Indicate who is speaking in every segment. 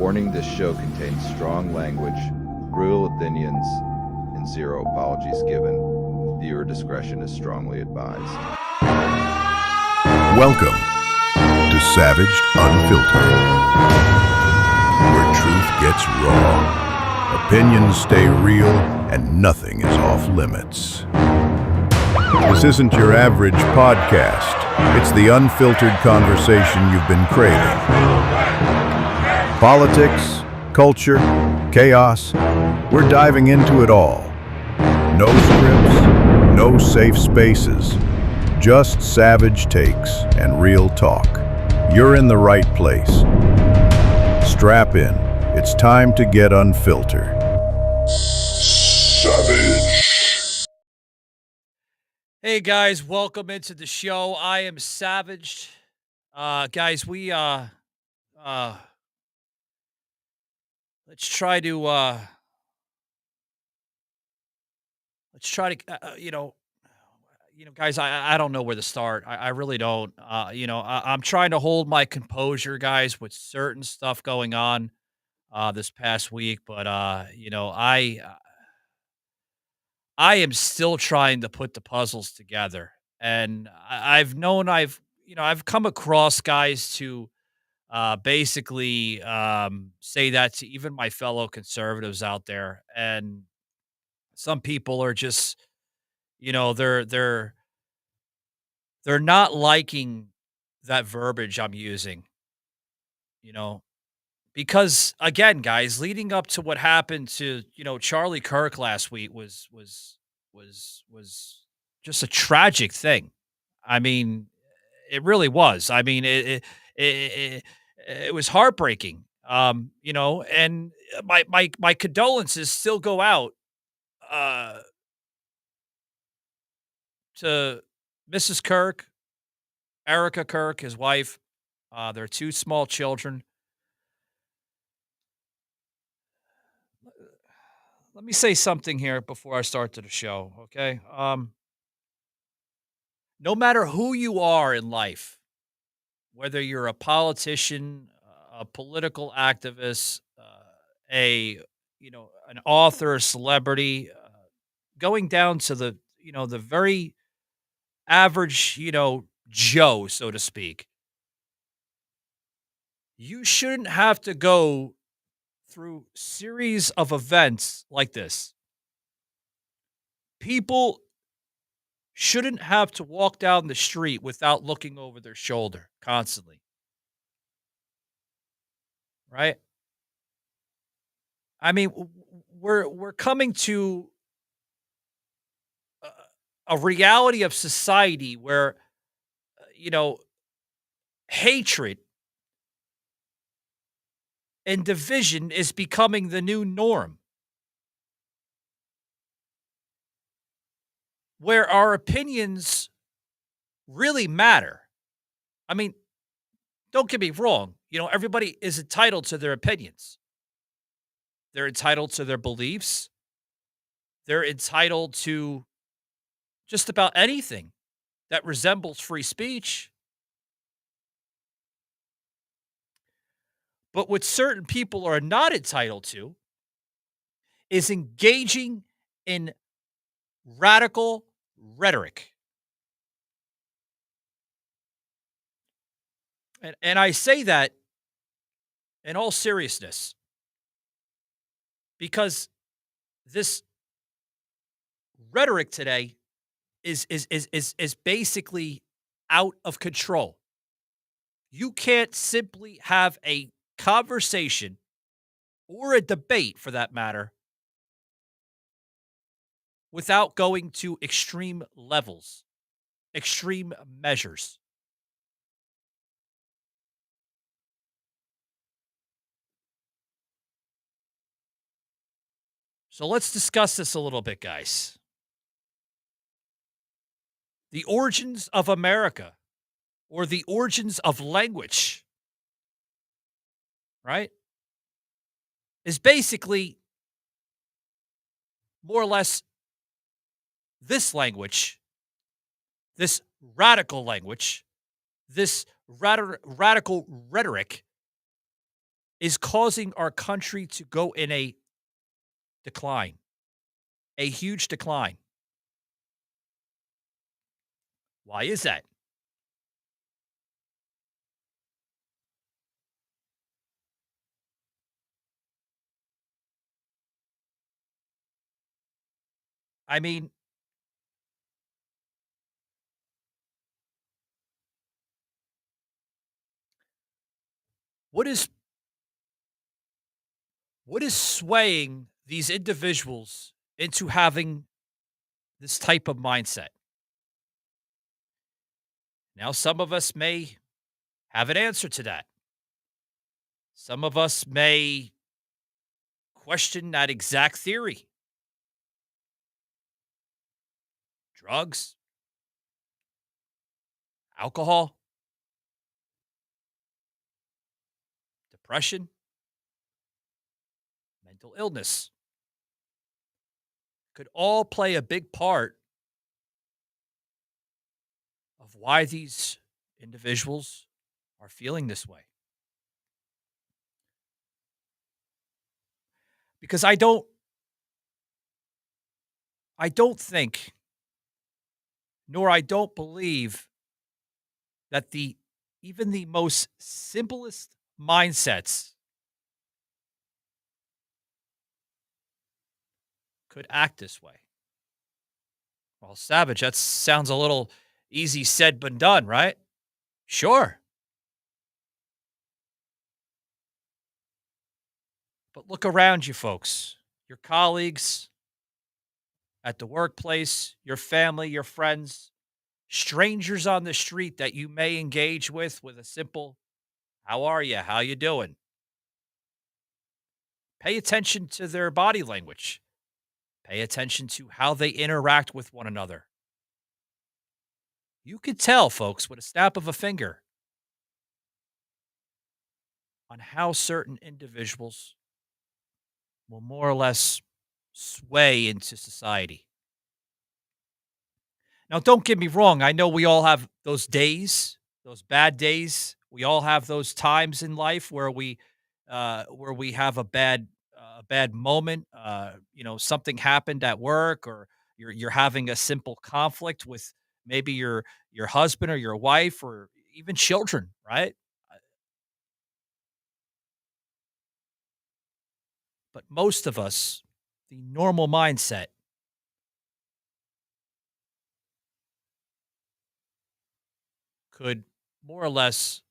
Speaker 1: Warning: this show contains strong language, brutal opinions, and zero apologies given. Viewer discretion is strongly advised.
Speaker 2: Welcome to Savaged Unfiltered, where truth gets raw, opinions stay real, and nothing is off limits. This isn't your average podcast. It's the unfiltered conversation you've been craving. Politics, culture, chaos, we're diving into it all. No scripts, no safe spaces, just savage takes and real talk. You're in the right place. Strap in. It's time to get unfiltered. Savage.
Speaker 3: Hey guys, welcome into the show. I am Savage. Guys, we let's try to guys, I don't know where to start. I really don't. I'm trying to hold my composure, guys, with certain stuff going on this past week, but I am still trying to put the puzzles together. And I've come across guys to basically say that to even my fellow conservatives out there. And some people are just, they're not liking that verbiage I'm using, you know, because again, guys, leading up to what happened to, Charlie Kirk last week was just a tragic thing. I mean, it really was. I mean, it was heartbreaking. And my condolences still go out uh to Mrs. Kirk, Erica Kirk, his wife, their two small children. Let me say something here before I start to the show, okay? No matter who you are in life, whether you're a politician, a political activist, an author, a celebrity, going down to the very average, Joe, so to speak, you shouldn't have to go through series of events like this. People shouldn't have to walk down the street without looking over their shoulder constantly. Right? I mean, we're coming to a reality of society where hatred and division is becoming the new norm. Where our opinions really matter. I mean, don't get me wrong. Everybody is entitled to their opinions. They're entitled to their beliefs. They're entitled to just about anything that resembles free speech. But what certain people are not entitled to is engaging in radical rhetoric. And I say that in all seriousness because this rhetoric today is basically out of control. You can't simply have a conversation or a debate for that matter without going to extreme levels, extreme measures. So let's discuss this a little bit, guys. The origins of America or the origins of language, right, is basically more or less this language, this radical language, this radical rhetoric is causing our country to go in a decline, a huge decline. Why is that? I mean, what is what is swaying these individuals into having this type of mindset? Now, some of us may have an answer to that. Some of us may question that exact theory. Drugs, alcohol, depression, mental illness could all play a big part of why these individuals are feeling this way. Because I don't think, nor I don't believe that the even the most simplest mindsets could act this way. Well, Savage, that sounds a little easy said but done, right? Sure. But look around you, folks. Your colleagues at the workplace, your family, your friends, strangers on the street that you may engage with a simple, how are you? How you doing? Pay attention to their body language. Pay attention to how they interact with one another. You could tell, folks, with a snap of a finger on how certain individuals will more or less sway into society. Now, don't get me wrong. I know we all have those days, those bad days. We all have those times in life where we have a bad moment. Something happened at work, or you're having a simple conflict with maybe your husband or your wife, or even children, right? But most of us, the normal mindset could more or less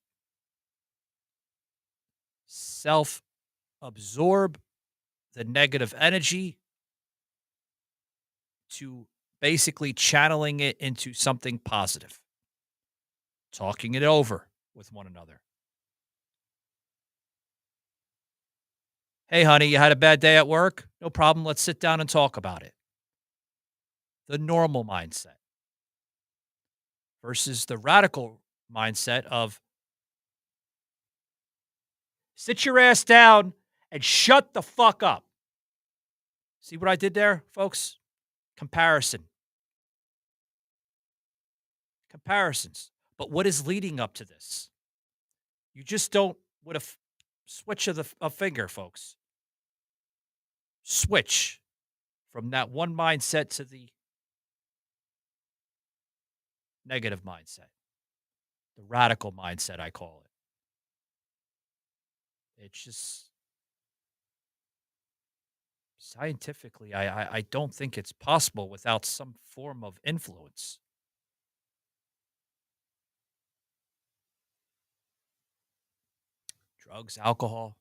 Speaker 3: self absorb the negative energy to basically channeling it into something positive, talking it over with one another. Hey, honey, you had a bad day at work? No problem. Let's sit down and talk about it. The normal mindset versus the radical mindset of sit your ass down and shut the fuck up. See what I did there, folks? Comparison. Comparisons. But what is leading up to this? You just don't, with a switch of a finger, folks, switch from that one mindset to the negative mindset, the radical mindset, I call it. It's just scientifically, I don't think it's possible without some form of influence. Drugs, alcohol,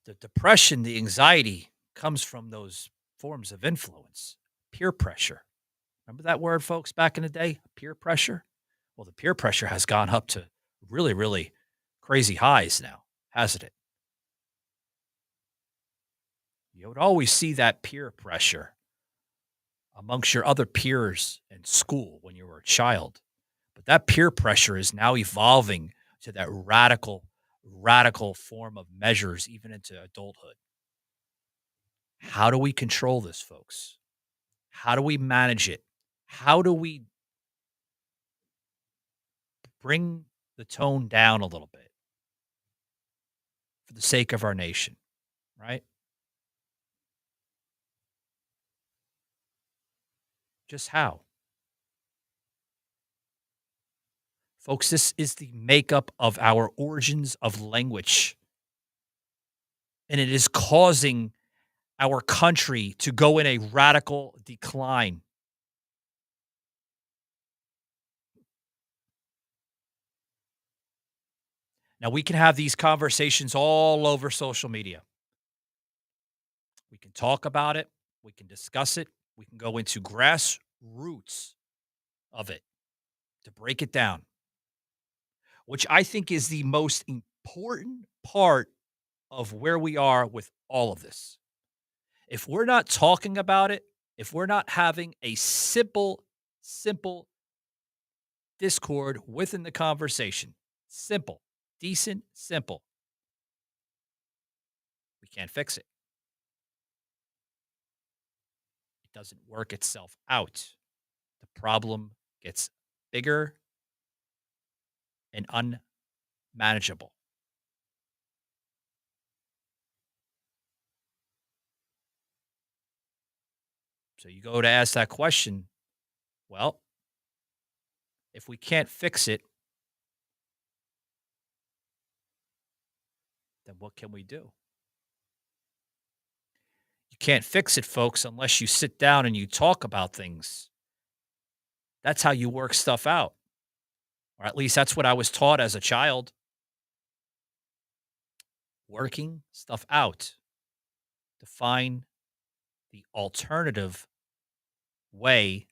Speaker 3: the depression, the anxiety comes from those forms of influence, peer pressure. Remember that word, folks, back in the day? Peer pressure? Well, the peer pressure has gone up to really, really crazy highs now, hasn't it? You would always see that peer pressure amongst your other peers in school when you were a child. But that peer pressure is now evolving to that radical form of measures, even into adulthood. How do we control this, folks? How do we manage it? How do we bring the tone down a little bit for the sake of our nation, right? Just how? Folks, this is the makeup of our origins of language, and it is causing our country to go in a radical decline. Now, we can have these conversations all over social media. We can talk about it, we can discuss it, we can go into grassroots of it to break it down, which I think is the most important part of where we are with all of this. If we're not talking about it, if we're not having a simple discord within the conversation, simple, decent, simple, we can't fix it. It doesn't work itself out. The problem gets bigger and unmanageable. So you go to ask that question. Well, if we can't fix it, then what can we do? You can't fix it, folks, unless you sit down and you talk about things. That's how you work stuff out. Or at least that's what I was taught as a child. Working stuff out to find the alternative way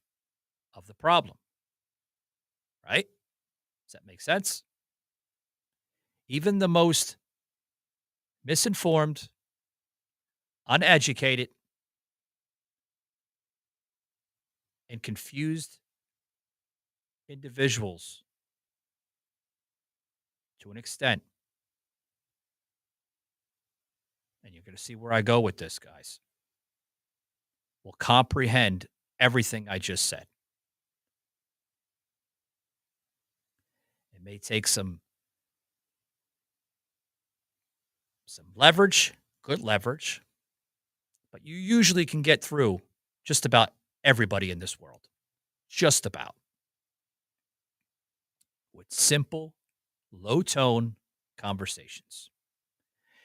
Speaker 3: of the problem. Right? Does that make sense? Even the most misinformed, uneducated, and confused individuals, to an extent, and you're going to see where I go with this, guys, will comprehend everything I just said. It may take some leverage, good leverage, but you usually can get through just about everybody in this world. Just about. With simple, low tone conversations.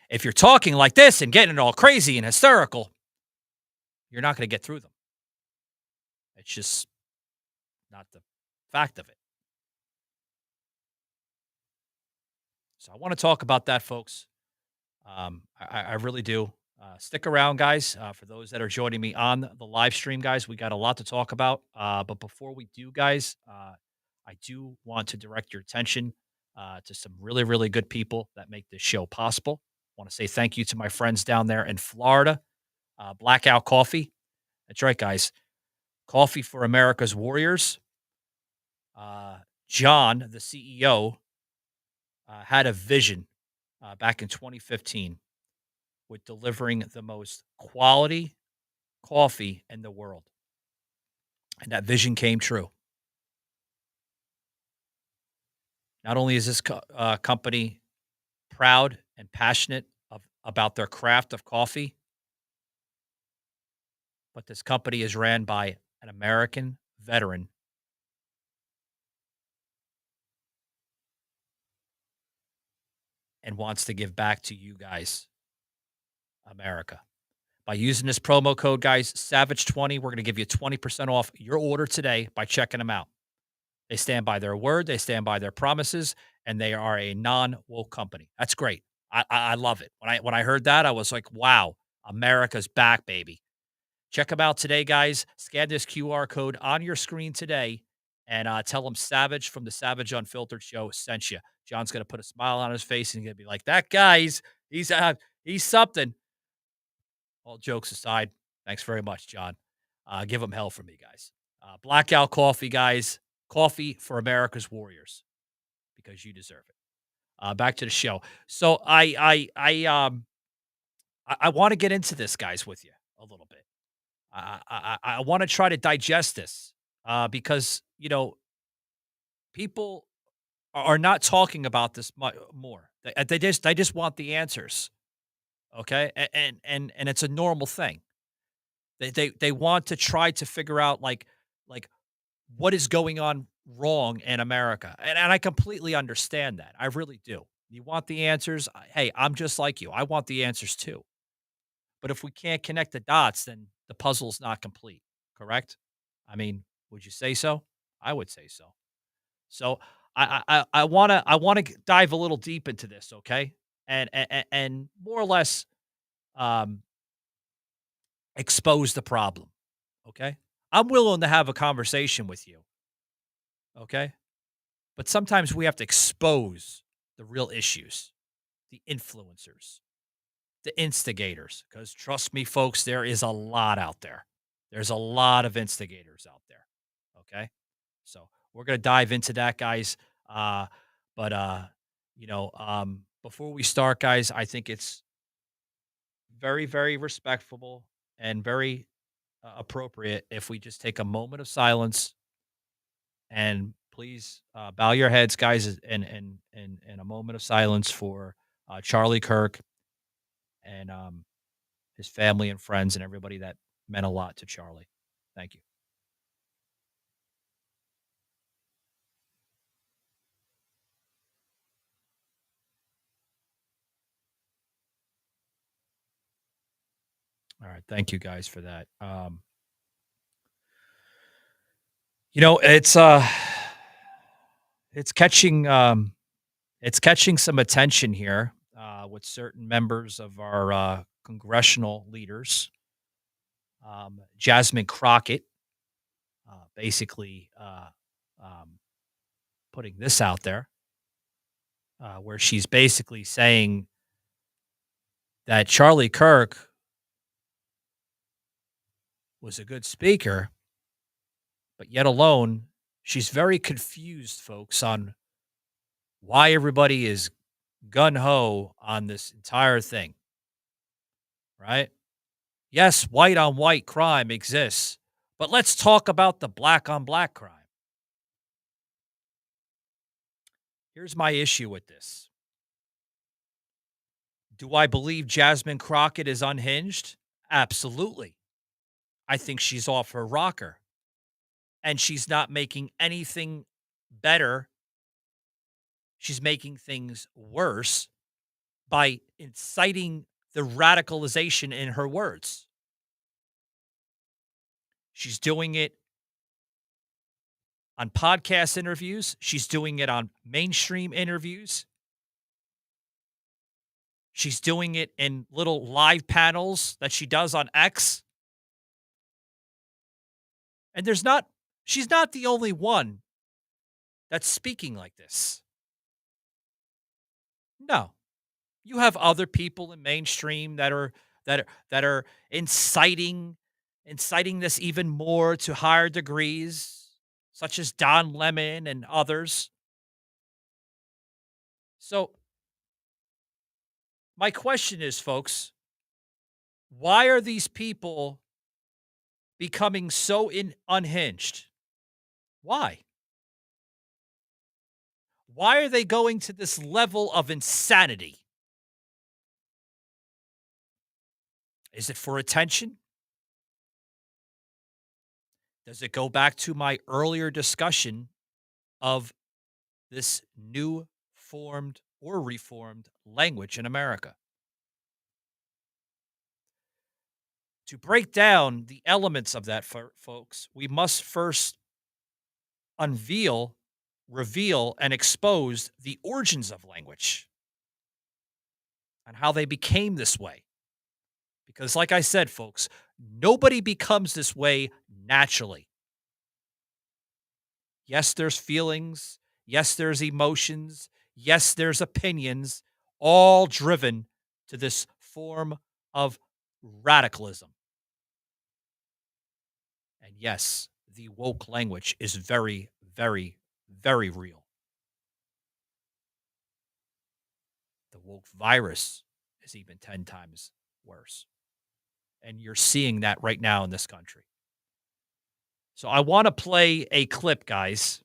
Speaker 3: If you're talking like this and getting all crazy and hysterical, you're not going to get through them. It's just not the fact of it. So I want to talk about that, folks. I really do. Stick around, guys. For those that are joining me on the live stream, guys, we got a lot to talk about. But before we do, guys, I do want to direct your attention to some really, really good people that make this show possible. I want to say thank you to my friends down there in Florida, Blackout Coffee. That's right, guys. Coffee for America's Warriors. John, the CEO, had a vision back in 2015 with delivering the most quality coffee in the world. And that vision came true. Not only is this company proud and passionate about their craft of coffee, but this company is ran by an American veteran and wants to give back to you guys, America. By using this promo code, guys, Savage20, we're going to give you 20% off your order today by checking them out. They stand by their word, they stand by their promises, and they are a non-woke company. That's great. I love it. When I heard that, I was like, wow, America's back, baby. Check them out today, guys. Scan this QR code on your screen today and tell them Savage from the Savage Unfiltered Show sent you. John's going to put a smile on his face and he's going to be like, that guy's, he's something. All jokes aside, thanks very much, John. Give him hell for me, guys. Blackout Coffee, guys. Coffee for America's Warriors, because you deserve it. Back to the show. So I want to get into this, guys, with you a little bit. I want to try to digest this because people are not talking about this more. They just want the answers. Okay, and it's a normal thing. They want to try to figure out like what is going on wrong in America, and I completely understand that. I really do. You want the answers. Hey, I'm just like you. I want the answers too. But if we can't connect the dots, then the puzzle's not complete. Correct? I mean, would you say so? I would say so. So I wanna dive a little deep into this, okay? And more or less um expose the problem, okay? I'm willing to have a conversation with you, okay? But sometimes we have to expose the real issues, the influencers, the instigators, because trust me, folks, there is a lot out there. There's a lot of instigators out there, okay? So we're gonna dive into that, guys. But before we start, guys, I think it's very, very respectful and very appropriate if we just take a moment of silence and please bow your heads, guys, in a moment of silence for Charlie Kirk and his family and friends and everybody that meant a lot to Charlie. Thank you. All right, thank you guys for that. It's it's catching it's catching some attention here with certain members of our congressional leaders. Jasmine Crockett basically um, putting this out there, where she's basically saying that Charlie Kirk was a good speaker, but yet alone, she's very confused, folks, on why everybody is gun ho on this entire thing, right? Yes, white on white crime exists, but let's talk about the black on black crime. Here's my issue with this. Do I believe Jasmine Crockett is unhinged? Absolutely. I think she's off her rocker and she's not making anything better. She's making things worse by inciting the radicalization in her words. She's doing it on podcast interviews, she's doing it on mainstream interviews. She's doing it in little live panels that she does on X. And she's not the only one that's speaking like this. No. You have other people in mainstream that are inciting this even more to higher degrees, such as Don Lemon and others. So my question is, folks, why are these people becoming so unhinged? Why? Why are they going to this level of insanity? Is it for attention? Does it go back to my earlier discussion of this new formed or reformed language in America? To break down the elements of that, folks, we must first unveil, reveal, and expose the origins of language and how they became this way. Because, like I said, folks, nobody becomes this way naturally. Yes, there's feelings. Yes, there's emotions. Yes, there's opinions, all driven to this form of radicalism. And yes, the woke language is very, very, very real. The woke virus is even 10 times worse. And you're seeing that right now in this country. So I want to play a clip, guys,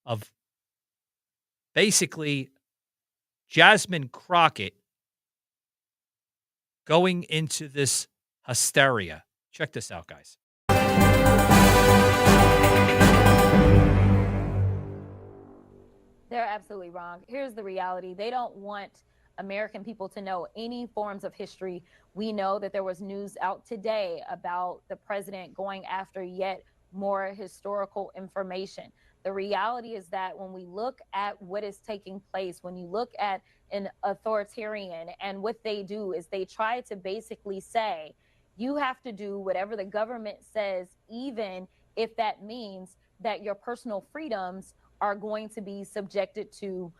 Speaker 3: of basically Jasmine Crockett going into this hysteria. Check this out, guys.
Speaker 4: They're absolutely wrong. Here's the reality. They don't want American people to know any forms of history. We know that there was news out today about the president going after yet more historical information. The reality is that when we look at what is taking place, when you look at an authoritarian, and what they do is they try to basically say, you have to do whatever the government says, even if that means that your personal freedoms are going to be subjected to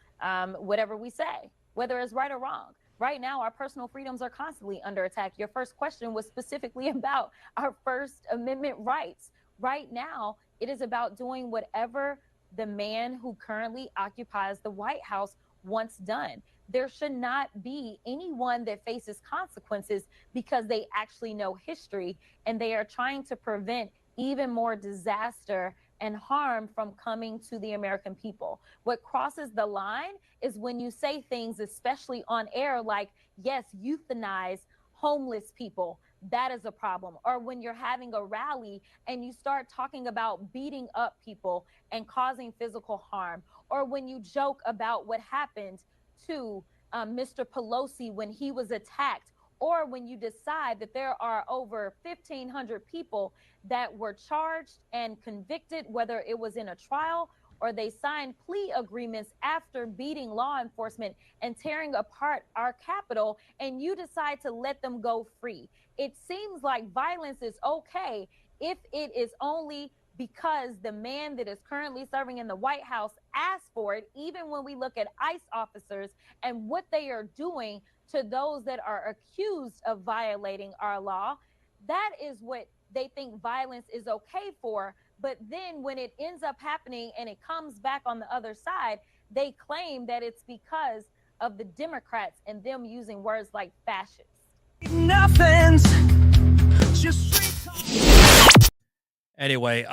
Speaker 4: whatever we say, whether it's right or wrong. Right now, our personal freedoms are constantly under attack. Your first question was specifically about our First Amendment rights. Right now, it is about doing whatever the man who currently occupies the White House wants done. There should not be anyone that faces consequences because they actually know history, and they are trying to prevent even more disaster and harm from coming to the American people. What crosses the line is when you say things, especially on air, like, yes, euthanize homeless people. That is a problem. Or when you're having a rally and you start talking about beating up people and causing physical harm. Or when you joke about what happened to Mr. Pelosi when he was attacked. Or when you decide that there are over 1,500 people that were charged and convicted, whether it was in a trial or they signed plea agreements after beating law enforcement and tearing apart our Capitol, and you decide to let them go free. It seems like violence is okay if it is only because the man that is currently serving in the White House asked for it, even when we look at ICE officers and what they are doing to those that are accused of violating our law. That is what they think violence is okay for. But then when it ends up happening and it comes back on the other side, they claim that it's because of the Democrats and them using words like fascist.
Speaker 5: Nothing's just
Speaker 3: Anyway,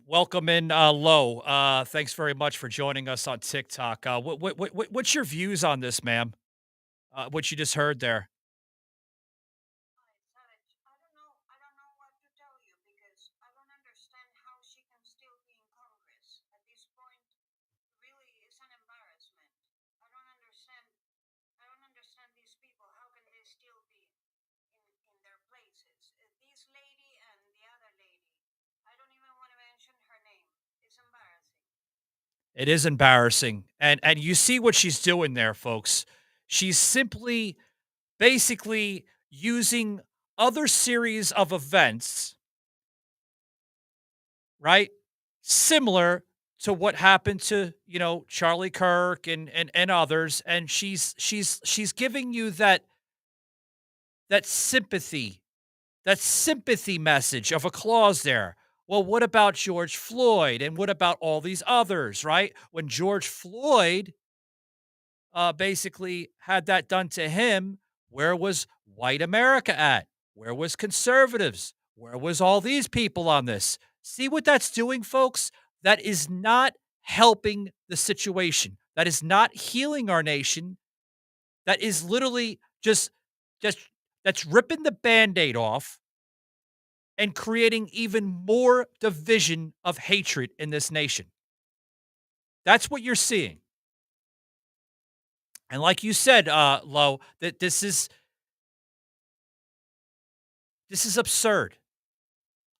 Speaker 3: welcome in, Lo. Thanks very much for joining us on TikTok. What's your views on this, ma'am? What you just heard there?
Speaker 6: Savage, I don't know what to tell you because I don't understand how she can still be in Congress. At this point, really is an embarrassment. I don't understand. I don't understand these people. How can they still be in their places? This lady and the other lady. I don't even want to mention her name. It's embarrassing.
Speaker 3: It is embarrassing, and you see what she's doing there, folks. She's simply, basically using other series of events, right? Similar to what happened to, Charlie Kirk and others, and she's giving you that sympathy, that sympathy message of a clause there. Well, what about George Floyd, and what about all these others, right? When George Floyd basically had that done to him, where was white America at? Where was conservatives? Where was all these people on this? See what that's doing, folks? That is not helping the situation. That is not healing our nation. That is literally just that's ripping the band-aid off and creating even more division of hatred in this nation. That's what you're seeing. And like you said, Lo, that this is absurd.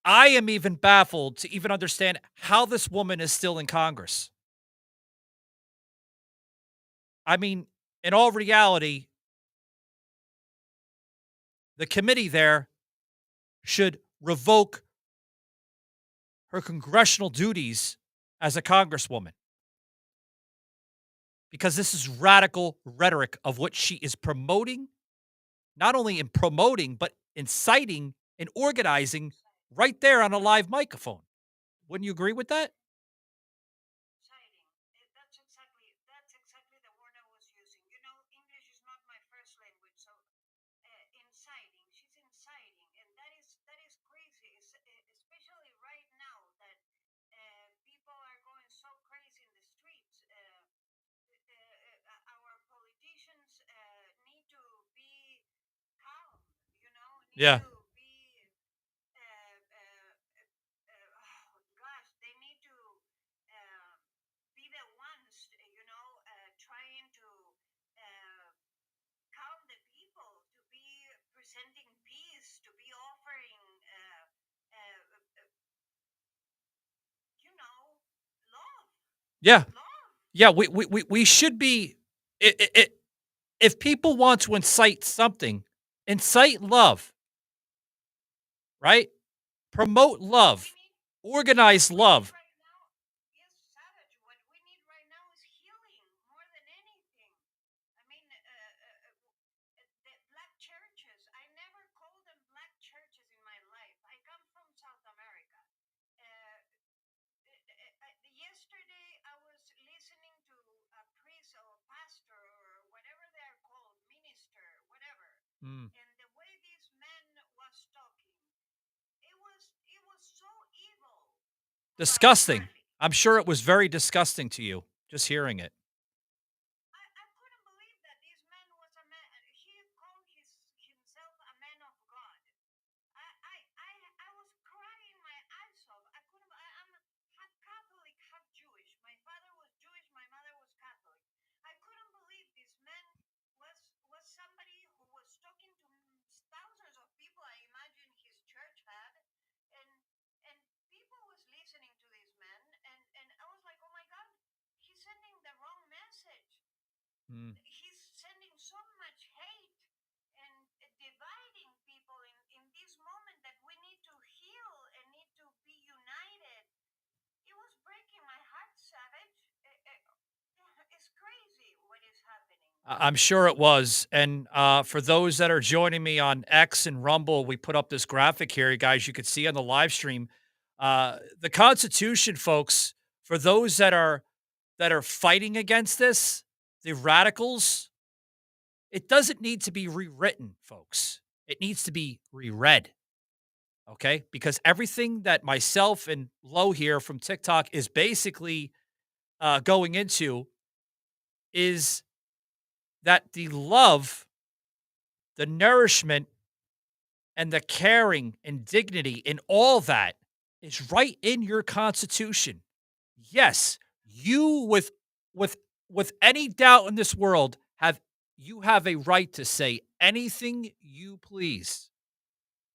Speaker 3: I am even baffled to even understand how this woman is still in Congress. I mean, in all reality, the committee there should revoke her congressional duties as a congresswoman, because this is radical rhetoric of what she is promoting, not only in promoting, but inciting and organizing right there on a live microphone. Wouldn't you agree with that?
Speaker 6: Inciting. That's exactly the word I was using. You know, English is not my first language, so inciting. She's inciting, and that is crazy. Especially right now that people are going so crazy in the streets.
Speaker 3: Yeah.
Speaker 6: to be, oh gosh, they need to be the ones, trying to uh, calm the people, to be presenting peace, to be offering, love,
Speaker 3: Yeah.
Speaker 6: love.
Speaker 3: Yeah. We should be. If people want to incite love, right? Promote
Speaker 6: We
Speaker 3: love,
Speaker 6: need
Speaker 3: organize
Speaker 6: we need
Speaker 3: love.
Speaker 6: right now, yes, Savage. What we need right now is healing more than anything. I mean, the black churches. I never called them black churches in my life. I come from South America. Yesterday, I was listening to a priest or pastor or whatever they're called, minister, whatever,
Speaker 3: Mm.
Speaker 6: and the way this man was talking, it was so evil,
Speaker 3: Disgusting.
Speaker 6: Harley.
Speaker 3: I'm sure it was very disgusting to you just hearing it.
Speaker 6: I couldn't believe that this man was a man. He called himself a man of God. I was crying my eyes off. I couldn't. I'm half Catholic, half Jewish. My father was Jewish. My mother was Catholic. I couldn't believe this man was somebody who was talking to thousands of people. I imagine his church had, and and people was listening to this man, and I was like, oh my God, he's sending the wrong message.
Speaker 3: Mm.
Speaker 6: He's sending so much hate and dividing people in this moment that we need to heal and need to be united. It was breaking my heart, Savage. It's crazy what is happening.
Speaker 3: I'm sure it was. And for those that are joining me on X and Rumble, we put up this graphic here, guys. You could see on the live stream. The Constitution, folks. For those that are fighting against this, the radicals, it doesn't need to be rewritten, folks. It needs to be reread. Okay, because everything that myself and Low here from TikTok is basically going into is that the love, the nourishment, and the caring and dignity and all that is right in your constitution. Yes, you with with any doubt in this world have a right to say anything you please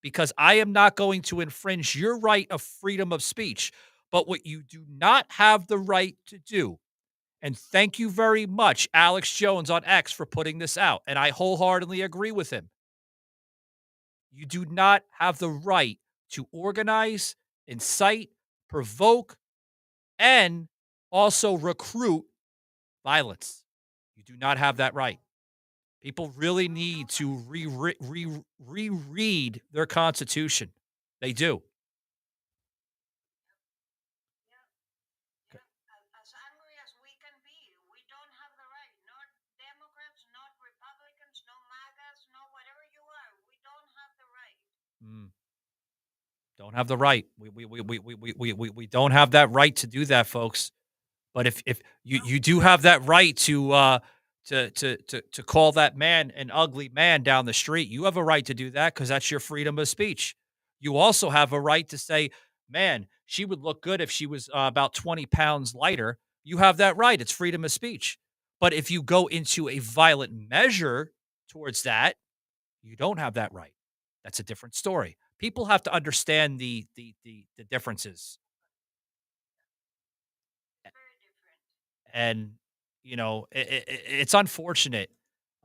Speaker 3: because I am not going to infringe your right of freedom of speech. But what you do not have the right to do, and thank you very much, Alex Jones on X, for putting this out, and I wholeheartedly agree with him. You do not have the right to organize, incite, provoke, and also recruit violence. You do not have that right. People really need to reread their constitution. They do.
Speaker 6: Yeah, yeah. As angry as we can be, we don't have the right. Not Democrats, not Republicans, no MAGAs, no whatever you are. We don't have the right.
Speaker 3: Mm, don't have the right. We don't have that right to do that, folks. But if you do have that right to call that man an ugly man down the street, you have a right to do that because that's your freedom of speech. You also have a right to say, "Man, she would look good if she was about 20 pounds lighter." You have that right. It's freedom of speech. But if you go into a violent measure towards that, you don't have that right. That's a different story. People have to understand the differences.
Speaker 6: Very different.
Speaker 3: And it's unfortunate.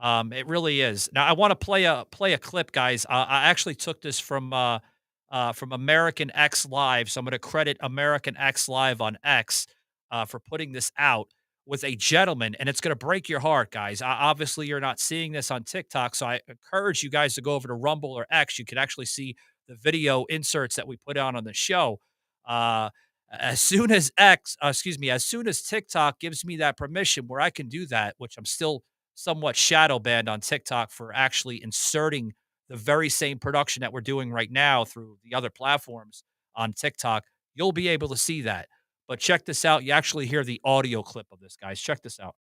Speaker 3: It really is. Now I want to play a clip, guys. I actually took this from American X Live, so I'm going to credit American X Live on X for putting this out with a gentleman, and it's going to break your heart, guys. Obviously, you're not seeing this on TikTok, so I encourage you guys to go over to Rumble or X. You can actually see the video inserts that we put on the show. Uh, as soon as as soon as TikTok gives me that permission where I can do that, which I'm still somewhat shadow banned on TikTok for actually inserting the very same production that we're doing right now through the other platforms on TikTok, you'll be able to see that. But check this out. You actually hear the audio clip of this, guys. Check this out.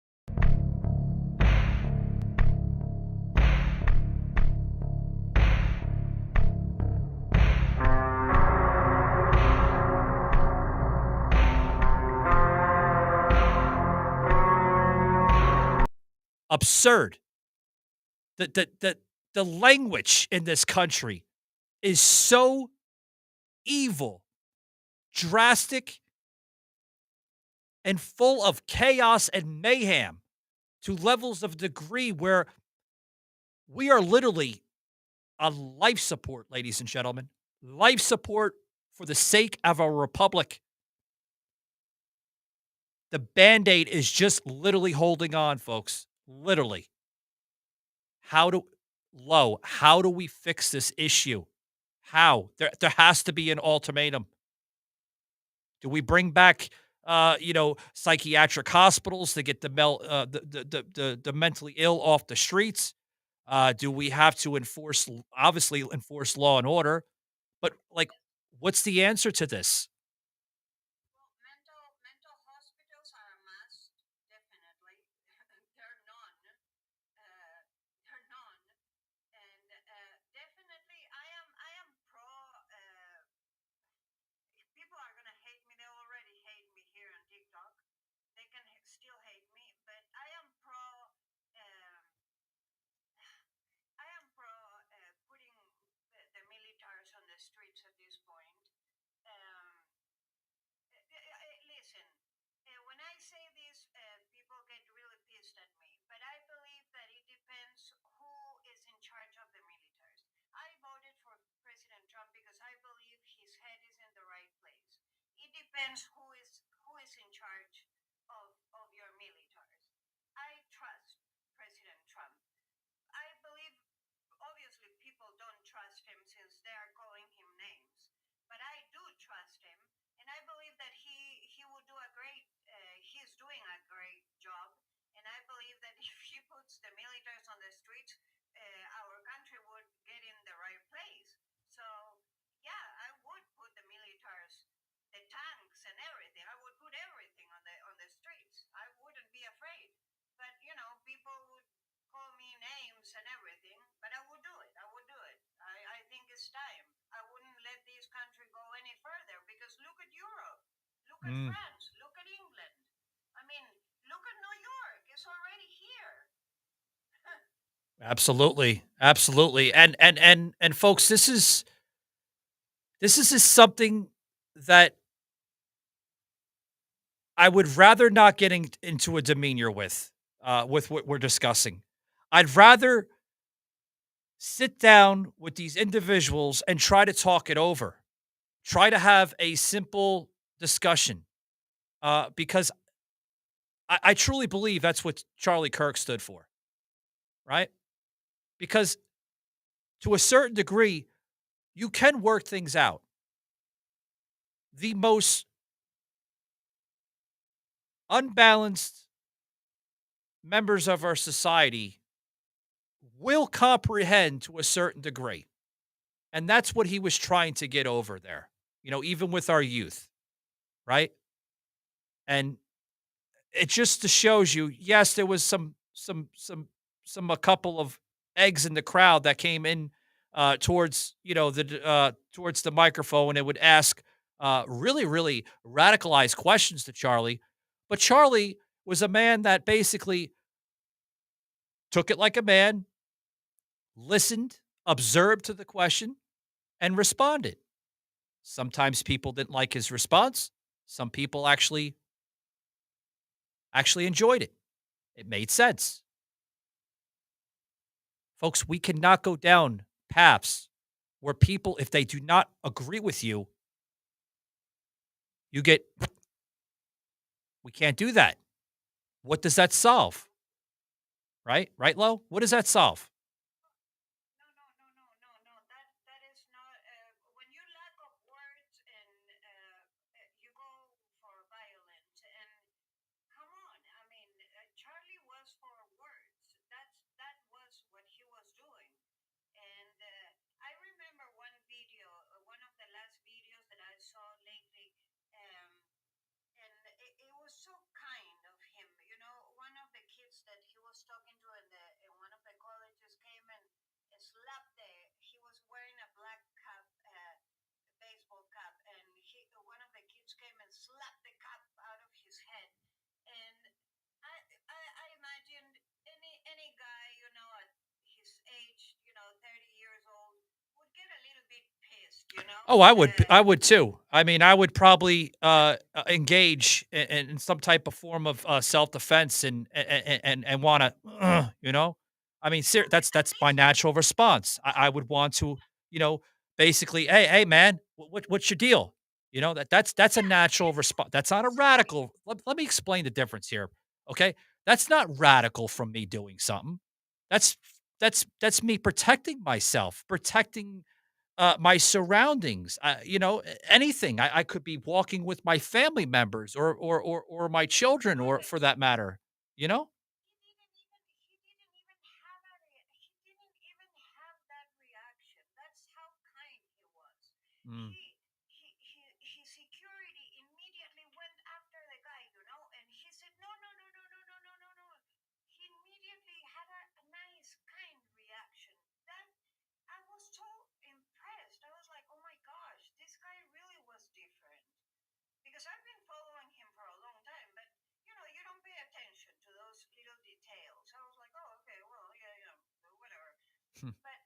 Speaker 3: absurd. The language in this country is so evil, drastic, and full of chaos and mayhem to levels of degree where we are literally on life support, ladies and gentlemen. Life support for the sake of our republic. The Band-Aid is just literally holding on, folks. Literally. How do we fix this issue? How? There has to be an ultimatum. Do we bring back psychiatric hospitals to get the mentally ill off the streets? Do we have to obviously enforce law and order? But like, what's the answer to this?
Speaker 6: Well, mental hospitals are a must, definitely. They're none. They're none. And definitely, I am pro. People are gonna hate me. They already hate me here on TikTok. They can still hate me, but I am pro. I am pro putting the militaries on the streets at this point. Um, Listen, when I say this, people get really pissed at me, but I believe that it depends who is in charge of the militaries. I voted for President Trump because I believe his head is in the right place. It depends who is in charge of your militaries. I trust President Trump. I believe obviously people don't trust him since they are calling him names, but I do trust him, and I believe that he will do a great. He's doing a great job, and I believe that if he puts the militaries on the streets, our country would get in the right place. So yeah, I would put the militaries, the tanks, and everything. I would put everything on the streets. I wouldn't be afraid. But people would call me names and everything, but I would do it. I would do it. I think it's time. I wouldn't let this country go any further because look at Europe, look at
Speaker 3: Mm.
Speaker 6: France, look at England. I mean, look at New York. It's already here.
Speaker 3: Absolutely. Absolutely. And folks, this is just something that I would rather not get into a demeanor with what we're discussing. I'd rather sit down with these individuals and try to talk it over. Try to have a simple discussion. Because I truly believe that's what Charlie Kirk stood for, right? Because to a certain degree, you can work things out. The most unbalanced members of our society will comprehend to a certain degree. And that's what he was trying to get over there, even with our youth, right? And it just shows you, yes, there was a couple of eggs in the crowd that came in towards towards the microphone and would ask really really radicalized questions to Charlie, but Charlie was a man that basically took it like a man, listened, observed to the question, and responded. Sometimes people didn't like his response. Some people actually enjoyed it. It made sense. Folks, we cannot go down paths where people, if they do not agree with you, you get, we can't do that. What does that solve? Right? Right, Lo? What does that solve?
Speaker 6: No, no, no, no, no, no. That is not. When you lack of words and you go for violence, and come on, I mean, Charlie was for words. That was what he was doing. And I remember one video, one of the last videos that I saw lately, um, and it was so kind of him. One of the kids that he was talking to in one of the colleges came and slapped the. He was wearing a black cap, baseball cap, and one of the kids came and slapped the cap out of his head. And I imagined
Speaker 3: Oh, I would too. I mean, I would probably engage in some type of form of self defense and want to, you know, I mean, that's my natural response. I would want to, you know, basically, hey man, what's your deal? You know that's a natural response. That's not a radical. Let me explain the difference here. Okay, that's not radical from me doing something. That's that's me protecting myself, protecting my surroundings, anything. I could be walking with my family members or my children, or for that matter, you know?
Speaker 6: He didn't even have that reaction. That's how kind he was.
Speaker 3: Mm,
Speaker 6: His security immediately went after the guy, and he said, no, no, no, no, no, no, no, no, no. He immediately had a nice, kind reaction. That I was so impressed. I was like, oh my gosh, this guy really was different. Because I've been following him for a long time, but you don't pay attention to those little details. I was like, oh, okay, well, yeah, yeah, whatever.
Speaker 3: hmm,
Speaker 6: But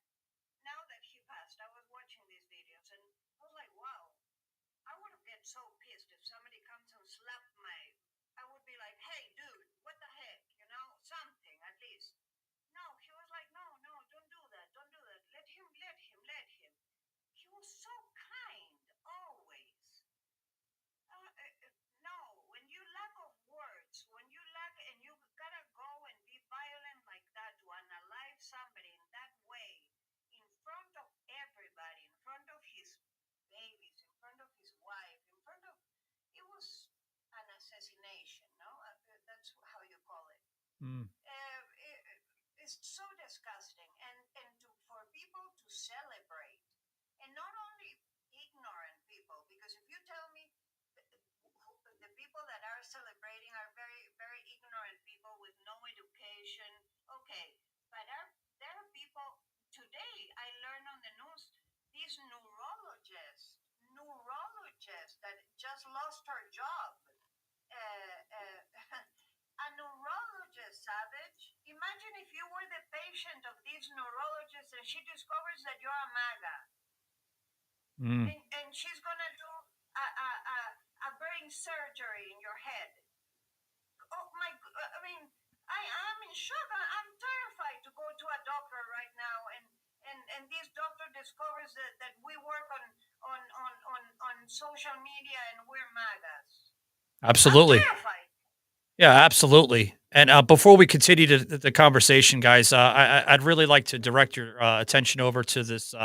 Speaker 6: now that he passed, I was watching these videos and I was like, wow, I would have get so pissed if somebody comes and slapped my. I would be like, hey, dude, what the heck, something at least. No, he was like, no, no, don't do that, don't do that. Let him, let him, let him. He was so kind, always. No, when you lack of words, when you lack and you gotta go and be violent like that to unalive somebody in that way, in front of everybody, in front of his babies, in front of his wife, in front of, it was an assassination, no? That's how you call it.
Speaker 3: mm,
Speaker 6: It's so disgusting, and for people to celebrate, and not only ignorant people, because if you tell me the people that are celebrating are very very ignorant people with no education, okay, but there are people. Today I learned on the news, this neurologist that just lost her job, a neurologist, Savage. Imagine if you were the patient of this neurologist and she discovers that you're a MAGA,
Speaker 3: mm.
Speaker 6: and she's gonna do a brain surgery in your head. Oh my! I mean, I'm in shock. I'm terrified to go to a doctor right now, and this doctor discovers that we work on social media and we're MAGAs. I'm
Speaker 3: Absolutely.
Speaker 6: terrified.
Speaker 3: Yeah, absolutely. And before we continue the conversation, guys, I'd really like to direct your attention over to this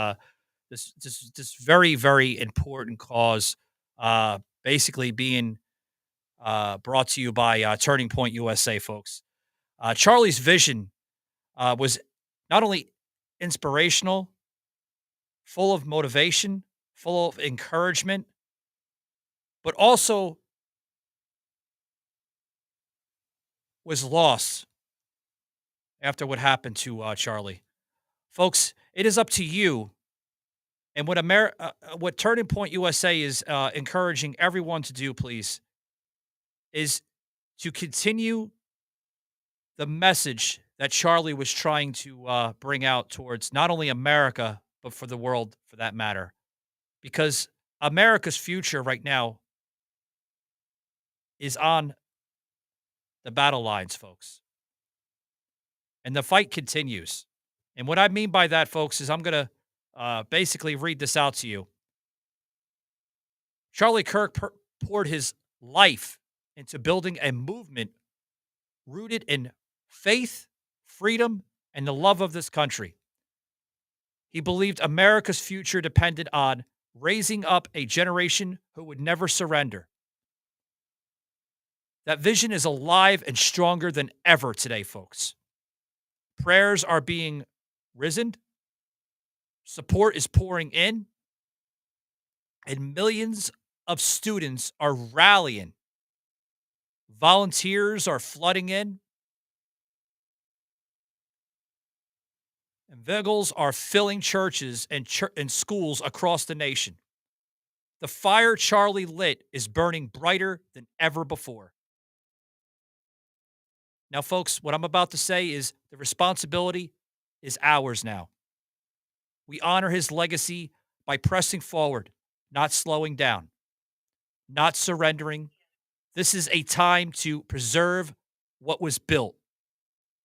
Speaker 3: very very important cause, basically being brought to you by Turning Point USA, folks. Charlie's vision was not only inspirational, full of motivation, full of encouragement, but also was lost after what happened to Charlie. Folks, it is up to you. And what Turning Point USA is encouraging everyone to do, please, is to continue the message that Charlie was trying to bring out towards not only America, but for the world for that matter. Because America's future right now is on the battle lines, folks. And the fight continues. And what I mean by that, folks, is I'm going to basically read this out to you. Charlie Kirk poured his life into building a movement rooted in faith, freedom, and the love of this country. He believed America's future depended on raising up a generation who would never surrender. That vision is alive and stronger than ever today, folks. Prayers are being risen, support is pouring in, and millions of students are rallying. Volunteers are flooding in, and vehicles are filling churches and schools across the nation. The fire Charlie lit is burning brighter than ever before. Now, folks, what I'm about to say is the responsibility is ours now. We honor his legacy by pressing forward, not slowing down, not surrendering. This is a time to preserve what was built.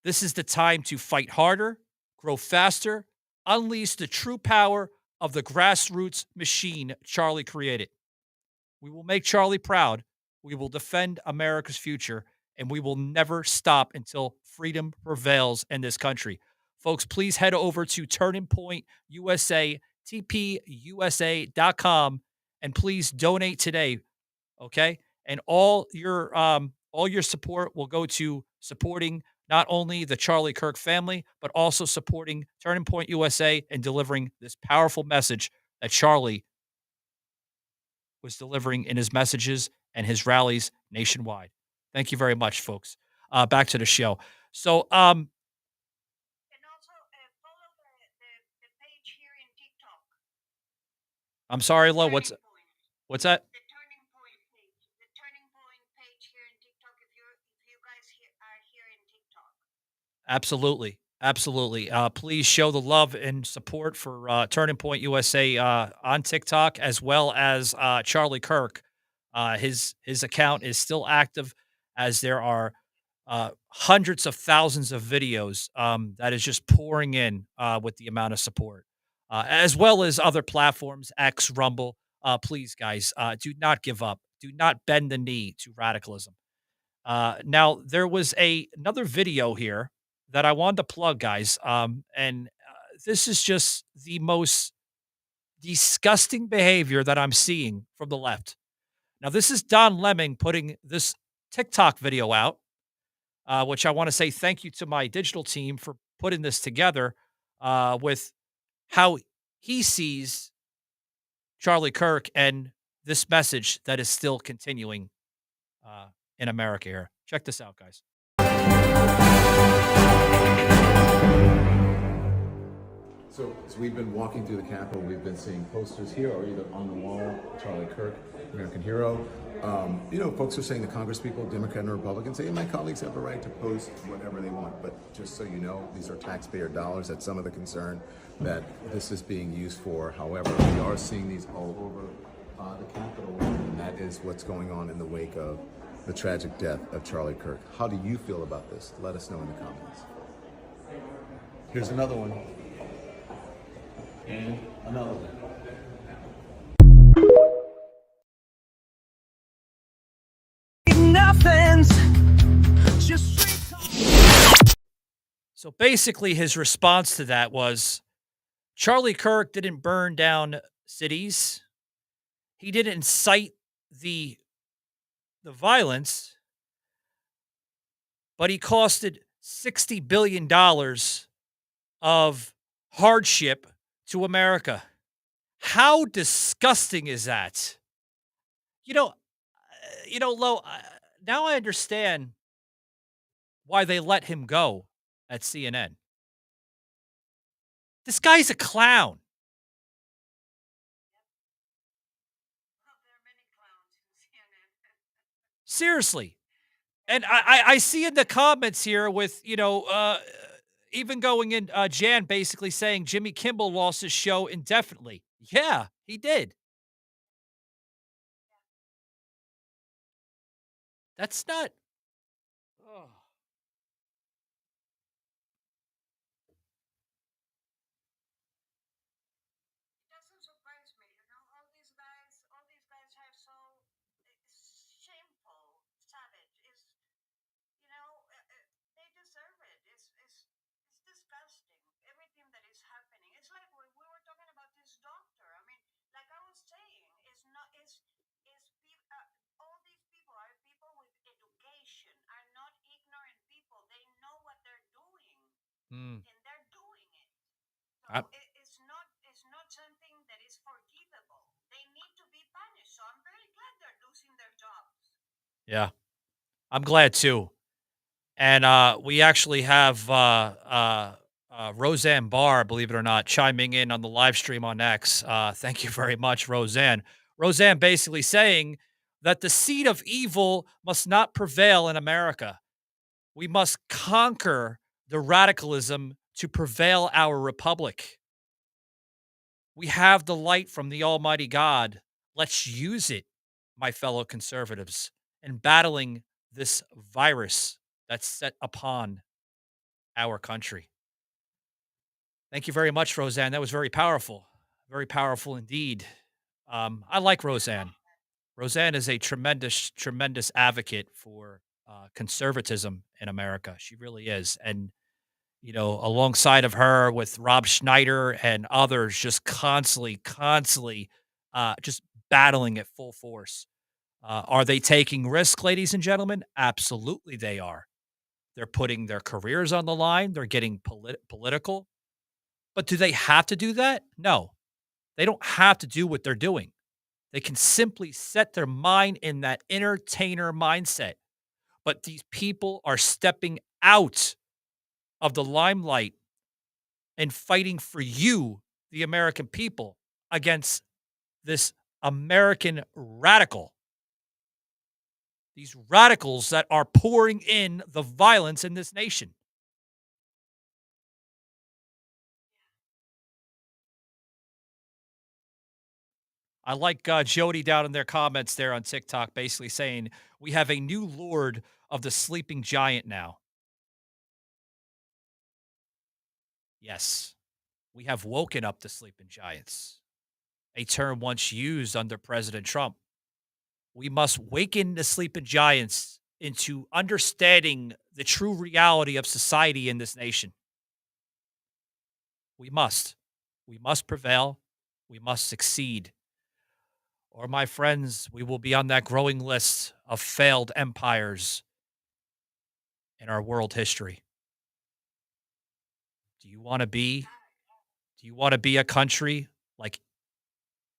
Speaker 3: This is the time to fight harder, grow faster, unleash the true power of the grassroots machine Charlie created. We will make Charlie proud. We will defend America's future, and we will never stop until freedom prevails in this country. Folks, please head over to Turning Point USA, tpusa.com, and please donate today. Okay, and all your support will go to supporting not only the Charlie Kirk family, but also supporting Turning Point USA and delivering this powerful message that Charlie was delivering in his messages and his rallies nationwide. Thank you very much, folks. Back to the show. So,
Speaker 6: And also follow the page here in TikTok.
Speaker 3: I'm sorry, Lo.
Speaker 6: Turning Point.
Speaker 3: What's that?
Speaker 6: The Turning Point page. The Turning Point page here in TikTok. If you guys are here in TikTok.
Speaker 3: Absolutely. Absolutely. Please show the love and support for Turning Point USA on TikTok, as well as Charlie Kirk. His account is still active, as there are hundreds of thousands of videos that is just pouring in with the amount of support, as well as other platforms, X, Rumble. Please, guys, do not give up. Do not bend the knee to radicalism. Now, there was another video here that I wanted to plug, guys. And this is just the most disgusting behavior that I'm seeing from the left. Now, this is Don Lemon putting this TikTok video out, which I want to say thank you to my digital team for putting this together with how he sees Charlie Kirk and this message that is still continuing in America here. Check this out, guys.
Speaker 7: So as we've been walking through the Capitol, we've been seeing posters here or either on the wall, Charlie Kirk, American hero. Folks are saying the Congress people, Democrat and Republican, say, my colleagues have a right to post whatever they want. But just so you know, these are taxpayer dollars. That's some of the concern that this is being used for. However, we are seeing these all over the Capitol, and that is what's going on in the wake of the tragic death of Charlie Kirk. How do you feel about this? Let us know in the comments. Here's another one. And another one.
Speaker 5: Nothing's just
Speaker 3: So basically, his response to that was Charlie Kirk didn't burn down cities. He didn't incite the violence, but he costed $60 billion of hardship to America. How disgusting is that? Lo, now I understand why they let him go at CNN. This guy's a clown.
Speaker 6: Well, there are many clowns in CNN.
Speaker 3: Seriously. And I see in the comments here with, even going in, Jan basically saying Jimmy Kimmel lost his show indefinitely. Yeah, he did. That's not. Oh.
Speaker 6: It doesn't surprise me, all these guys are so shameful, savage. They deserve it. It's disgusting. Everything that is happening. It's like when we were talking about this doctor. I mean, like I was saying, it's not. All these people are people with education, are not ignorant people. They know what they're doing,
Speaker 3: Hmm.
Speaker 6: and they're doing it. So
Speaker 3: I-
Speaker 6: it's not something that is forgivable. They need to be punished. So I'm very glad they're losing their jobs.
Speaker 3: Yeah, I'm glad too. And we actually have Roseanne Barr, believe it or not, chiming in on the live stream on X. Thank you very much, Roseanne. Roseanne basically saying that the seed of evil must not prevail in America. We must conquer the radicalism to prevail our republic. We have the light from the Almighty God Let's use it, my fellow conservatives, in battling this virus that's set upon our country. Thank you very much, Roseanne. That was very powerful indeed. I like Roseanne. Roseanne is a tremendous, tremendous advocate for conservatism in America. She really is, and alongside of her with Rob Schneider and others, just constantly, just battling at full force. Are they taking risk, ladies and gentlemen? Absolutely, they are. They're putting their careers on the line. They're getting political. But do they have to do that? No, they don't have to do what they're doing. They can simply set their mind in that entertainer mindset. But these people are stepping out of the limelight and fighting for you, the American people, against this American radical. These radicals that are pouring in the violence in this nation. I like Jody down in their comments there on TikTok basically saying, we have a new lord of the sleeping giant now. Yes, we have woken up the sleeping giants, a term once used under President Trump. We must waken the sleeping giants into understanding the true reality of society in this nation. We must. We must prevail. We must succeed. Or, my friends, we will be on that growing list of failed empires in our world history. Do you want to be a country like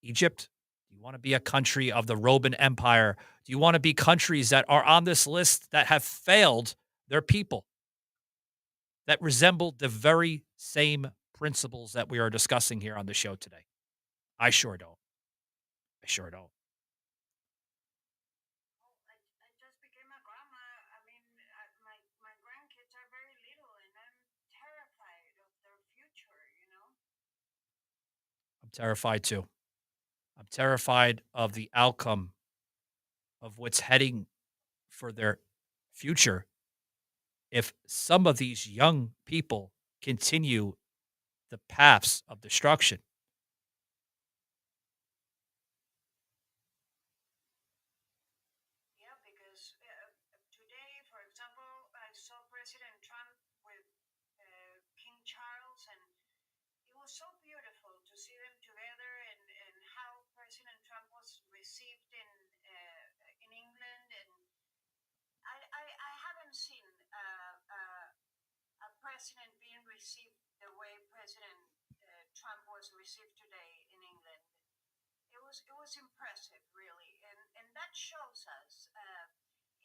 Speaker 3: Egypt? Do you want to be a country of the Roman Empire? Do you want to be countries that are on this list that have failed their people, that resemble the very same principles that we are discussing here on the show today? I sure don't. I sure don't.
Speaker 6: I just became a grandma. I mean, my grandkids are very little, and I'm terrified of their future.
Speaker 3: I'm terrified too. I'm terrified of the outcome of what's heading for their future if some of these young people continue the paths of destruction.
Speaker 6: Yeah, because today, for example, I saw President Trump with King Charles, and it was so beautiful to see them together, and how President Trump was received in England. And I haven't seen a president being received the way President Trump was received today in England. It was impressive, really, and that shows us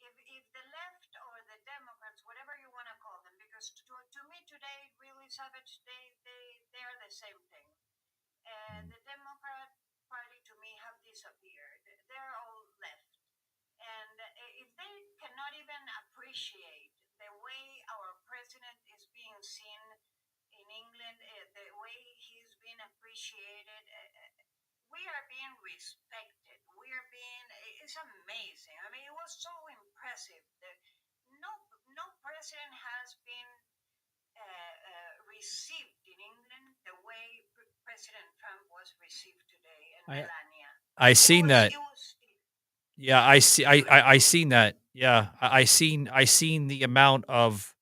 Speaker 6: if the left or the Democrats, whatever you want to call them, because to me today, really, Savage, they are the same thing. The Democrat Party to me have disappeared. They're all left, and if they cannot even appreciate the way our president is being seen in England, the way he's being appreciated, we are being respected. We are being. It's amazing. I mean, it was so impressive. No, no president has been received in England the way President Trump was received today, and
Speaker 3: I
Speaker 6: Melania.
Speaker 3: I seen that.
Speaker 6: It was.
Speaker 3: Yeah, I see. I seen that. Yeah, I seen the amount of.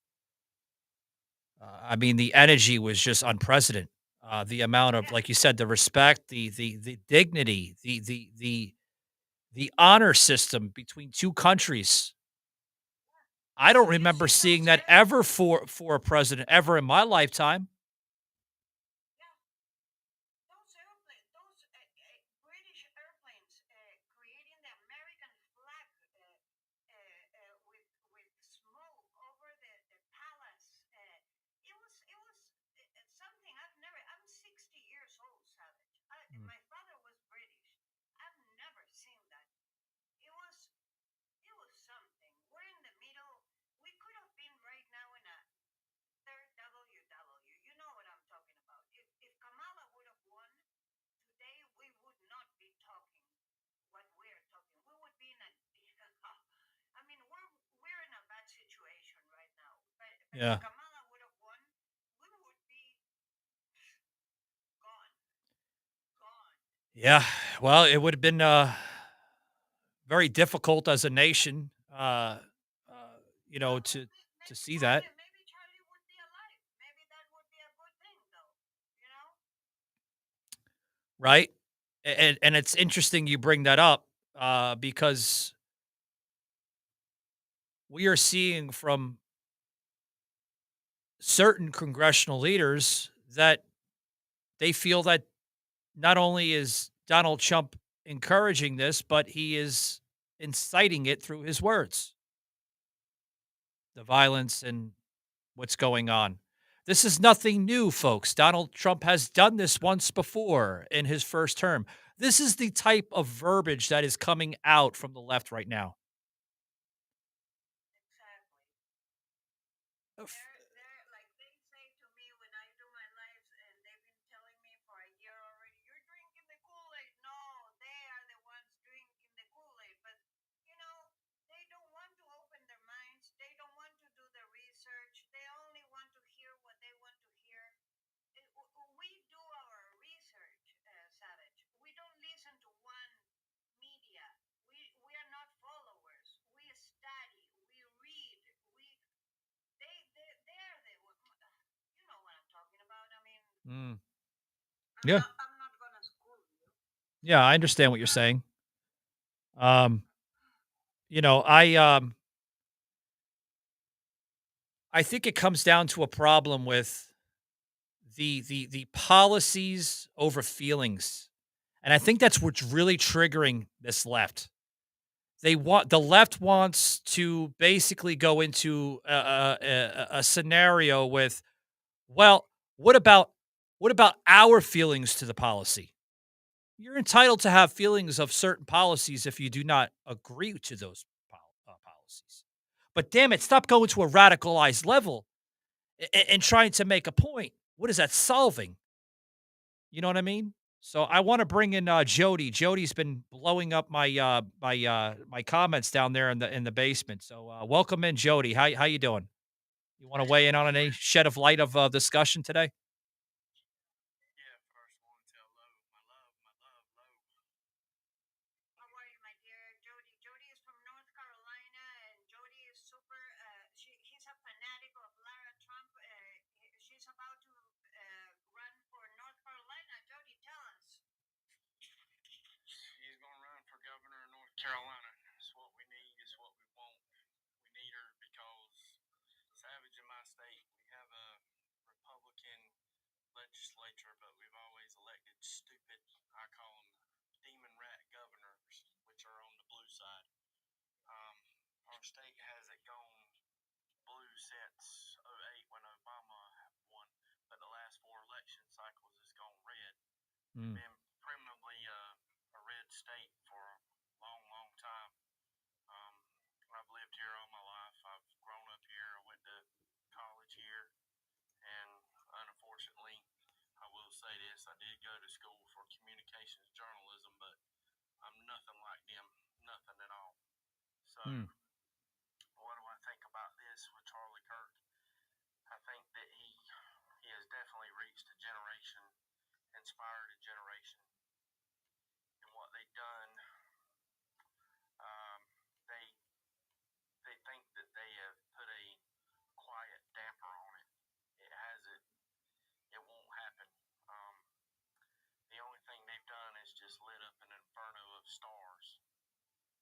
Speaker 3: I mean, the energy was just unprecedented. The amount of,
Speaker 6: Yeah.
Speaker 3: like you said, the respect, the dignity, the honor system between two countries. I don't
Speaker 6: You
Speaker 3: remember
Speaker 6: see
Speaker 3: seeing
Speaker 6: those
Speaker 3: that ever for a president ever in my lifetime.
Speaker 6: Yeah, those airplanes, those British airplanes creating the American flag with smoke over the palace. It was something I've never. I'm 60 years old, Savage. My father was British. I've never seen that. It was it was something. We're in the middle. We could have been right now in a third WW. And if
Speaker 3: Yeah.
Speaker 6: Kamala would have won, we would be gone, gone.
Speaker 3: Yeah. Well, it would have been very difficult as a nation, you know,
Speaker 6: Well,
Speaker 3: to
Speaker 6: maybe
Speaker 3: see that.
Speaker 6: Charlie would be alive. Maybe that would be a good thing, though. You know?
Speaker 3: Right? And it's interesting you bring that up, because we are seeing from certain congressional leaders that they feel that not only is Donald Trump encouraging this, but he is inciting it through his words, the violence and what's going on. This is nothing new, folks. Donald Trump has done this once before in his first term. This is the type of verbiage that is coming out from the left right now.
Speaker 6: Exactly.
Speaker 3: Of-
Speaker 6: They're like they say to me when I do my lives, and they've been telling me for a year already, you're drinking the Kool-Aid. No, they are the ones drinking the Kool-Aid. But you know, they don't want to open their minds. They don't want to do the research. They only want to hear what they want to hear. We do our research, Savage. We don't listen to one media. We are not followers. We study. We read. They're the you know what I'm talking about. I mean,
Speaker 3: Mm. Yeah.
Speaker 6: I'm not gonna school you.
Speaker 3: Yeah, I understand what you're saying. Um, you know, I think it comes down to a problem with the policies over feelings. And I think that's what's really triggering this left. The left wants to basically go into a scenario with, well, what about our feelings to the policy? You're entitled to have feelings of certain policies if you do not agree to those policies. But damn it, stop going to a radicalized level and trying to make a point. What is that solving? You know what I mean? So I want to bring in Jody. Jody's been blowing up my comments down there in the basement. So welcome in, Jody. How you doing? You want to weigh in on any shed of light of discussion today?
Speaker 6: How are you, my dear Jody? Jody is from North Carolina, and Jody is super. He's a fanatic of Lara Trump. She's about to run for North Carolina. Jody, tell us.
Speaker 8: She's going to run for governor of North Carolina. It's what we need. It's what we want. We need her because Savage in my state, we have a Republican legislature, but we've always elected stupid, I call them demon rat governors, which are on the blue side. Um, our state hasn't gone blue since '08 when Obama won, but the last four election cycles has gone red.
Speaker 3: Mm.
Speaker 8: Been permanently a red state for a long, long time. Um, I've lived here all my life. I've grown up here. I went to college here, and unfortunately, I will say this: I did go to school for communications journalism, but I'm nothing like them, nothing at all. So,
Speaker 3: Mm.
Speaker 8: what do I think about this with Charlie Kirk? I think that he has definitely reached a generation, inspired a generation, and what they've done. Um, they they think that they have put a quiet damper on it. It hasn't. It won't happen. Um, the only thing they've done is just lit up an inferno of stars,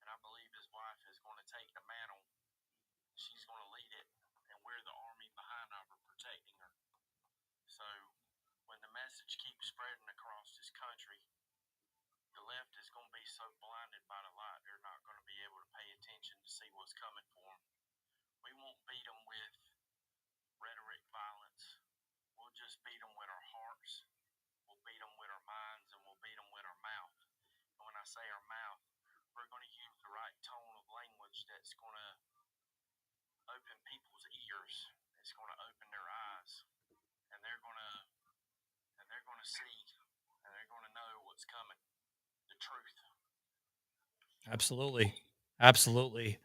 Speaker 8: and I believe his wife is going to take the mantle. She's going to lead it, and we're the army behind her protecting her. So when the message keeps spreading across this country, the left is going to be so blinded by the light, they're not going to be able to pay attention to see what's coming for them. We won't beat them with rhetoric violence. We'll just beat them with our hearts. We'll beat them with our minds, and we'll beat them with our mouth. And when I say our mouth, we're going to use the right tone of language that's going to open people's ears. It's going to open their eyes, and they're going to see, and they're going to know what's coming. The truth.
Speaker 3: Absolutely. Absolutely.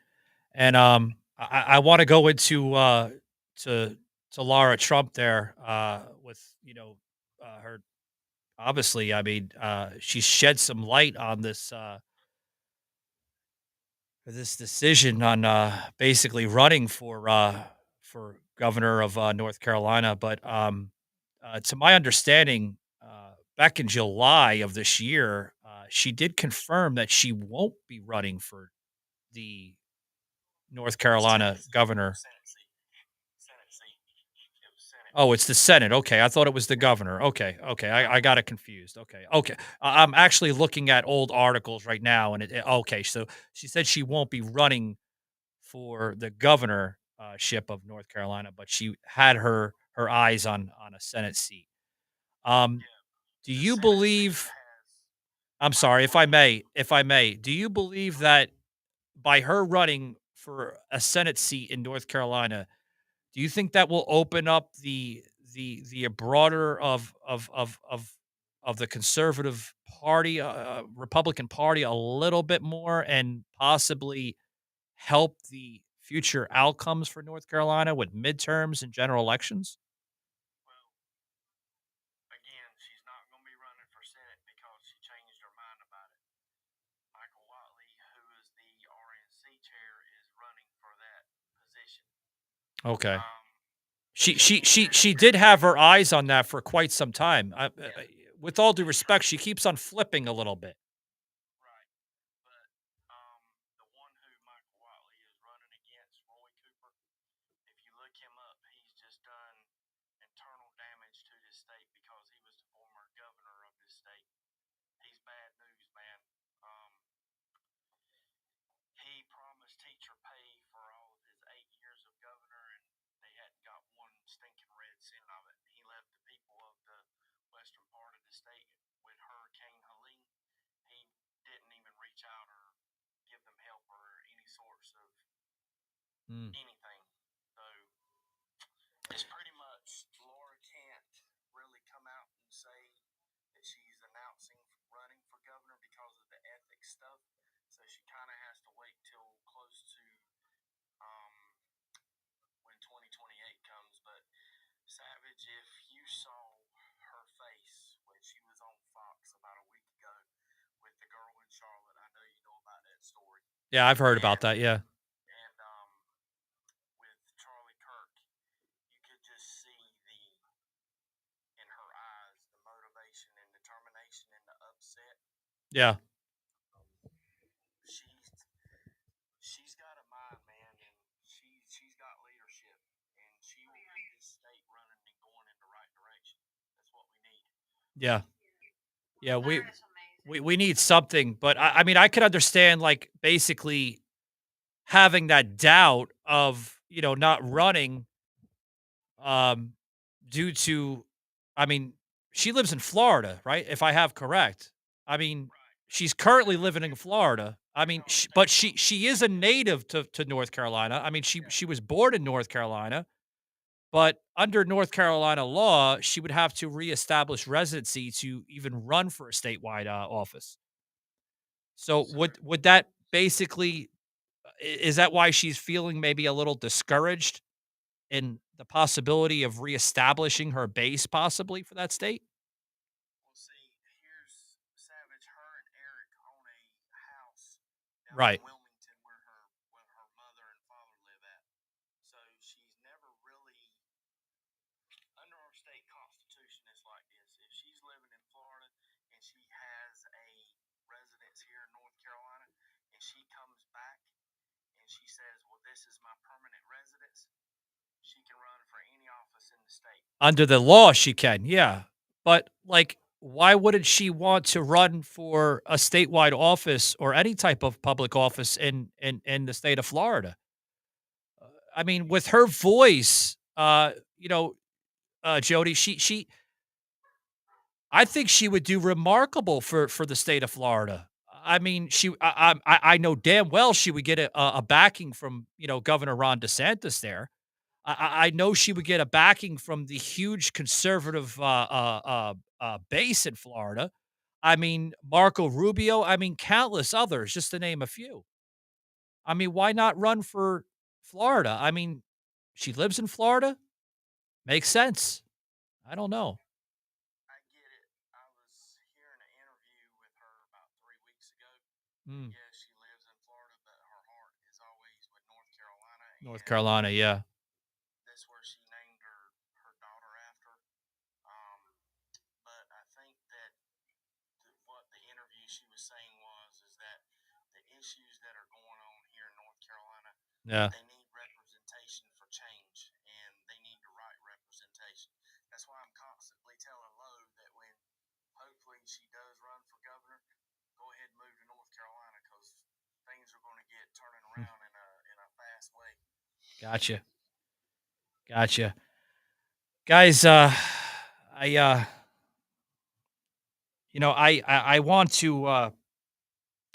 Speaker 3: And I want to go into to Laura Trump there, with her. Obviously, I mean, she shed some light on this decision on basically running for governor of North Carolina. But to my understanding, back in July of this year, she did confirm that she won't be running for the North Carolina governor.
Speaker 8: Senate seat. It was Senate.
Speaker 3: Oh, it's the Senate. Okay, I thought it was the governor. Okay, okay, I got it confused. Okay, okay. I'm actually looking at old articles right now, and okay. So she said she won't be running for the governor ship of North Carolina, but she had her eyes on a Senate seat. Um,
Speaker 8: Yeah,
Speaker 3: do
Speaker 8: the
Speaker 3: you
Speaker 8: Senate seat
Speaker 3: believe?
Speaker 8: has
Speaker 3: I'm
Speaker 8: Michael
Speaker 3: sorry,
Speaker 8: Whatley.
Speaker 3: if I may, do you believe that by her running for a Senate seat in North Carolina, do you think that will open up the broader of the conservative party, Republican Party, a little bit more, and possibly help the future outcomes for North Carolina with midterms and general elections?
Speaker 8: Well, again, she's not going to be running for Senate because she changed her mind about it. Michael Whatley, who is the RNC chair, is running for that position.
Speaker 3: Okay.
Speaker 8: Um,
Speaker 3: She did have her eyes on that for quite some time.
Speaker 8: yeah,
Speaker 3: With all due
Speaker 8: and
Speaker 3: respect, she keeps on flipping a little bit.
Speaker 8: right, but the one who Michael Whatley is running against, Roy Cooper, if you look him up, he's just done internal damage to this state because he was the former governor of this state. He's bad news, man. Um, he promised teacher pay for all of his 8 years of governor, and they hadn't got one stinking red cent of it. He left the people of the western part of the state with Hurricane Helene. He didn't even reach out or give them help or any sorts of
Speaker 3: Mm.
Speaker 8: anything. So it's pretty much Laura can't really come out and say that she's announcing running for governor because of the ethics stuff. So she kind of has to wait till close to um, when 2028 comes. But Savage, if you saw her face when she was on Fox about a week ago with the girl in Charlotte, I know you know about that story.
Speaker 3: Yeah, I've heard about
Speaker 8: And
Speaker 3: that. Yeah.
Speaker 8: and with Charlie Kirk, you could just see the in her eyes the motivation and determination and the upset.
Speaker 3: Yeah.
Speaker 8: She's she's got a mind, man, and she's got leadership, and she will get this state running and going in the right direction. That's what we need.
Speaker 3: Yeah. Yeah.
Speaker 6: That is amazing.
Speaker 3: We need something, but I mean, I could understand like basically having that doubt of not running um due to, I mean, she lives in Florida, right? If I have correct. I mean,
Speaker 8: Right.
Speaker 3: she's currently
Speaker 8: Same
Speaker 3: living in
Speaker 8: state.
Speaker 3: Florida. I mean,
Speaker 8: No,
Speaker 3: but
Speaker 8: same
Speaker 3: she
Speaker 8: state.
Speaker 3: she is a native to North Carolina. I mean,
Speaker 8: Yeah.
Speaker 3: she was born in North Carolina, but under North Carolina law, she would have to reestablish residency to even run for a statewide office. So
Speaker 8: So
Speaker 3: would that basically, is that why she's feeling maybe a little discouraged in the possibility of reestablishing her base possibly for that state?
Speaker 8: we'll see. Here's Savage. Her and Eric own a house down in
Speaker 3: Right.
Speaker 8: Wilmington where her mother and father live at. So she's never really under our state constitution. It's like this: if she's living in Florida and she has a residence here in North Carolina, and she comes back and she says, "Well, this is my permanent residence," she can run for any office in the state.
Speaker 3: Under the law, she can, yeah. But like, why wouldn't she want to run for a statewide office or any type of public office in the state of Florida? I mean, with her voice, Jody, I think she would do remarkable for the state of Florida. I mean, I know damn well she would get a backing from Governor Ron DeSantis there. I know she would get a backing from the huge conservative base in Florida. I mean, Marco Rubio. I mean, countless others, just to name a few. I mean, why not run for Florida? I mean, She lives in Florida. Makes sense. I don't know.
Speaker 8: I get it. I was hearing an interview with her about 3 weeks ago.
Speaker 3: Mm,
Speaker 8: Yeah, she lives in Florida, but her heart is always with North Carolina.
Speaker 3: North
Speaker 8: And
Speaker 3: Carolina, yeah.
Speaker 8: that's where she named her daughter after. But I think that what the interview she was saying is that the issues that are going on here in North Carolina,
Speaker 3: Yeah.
Speaker 8: they need representation for change, and they need the right representation. That's why I'm constantly telling Lowe that when hopefully she does run for governor, go ahead and move to North Carolina because things are going to get turning around in a fast way.
Speaker 3: Gotcha. Guys, I want to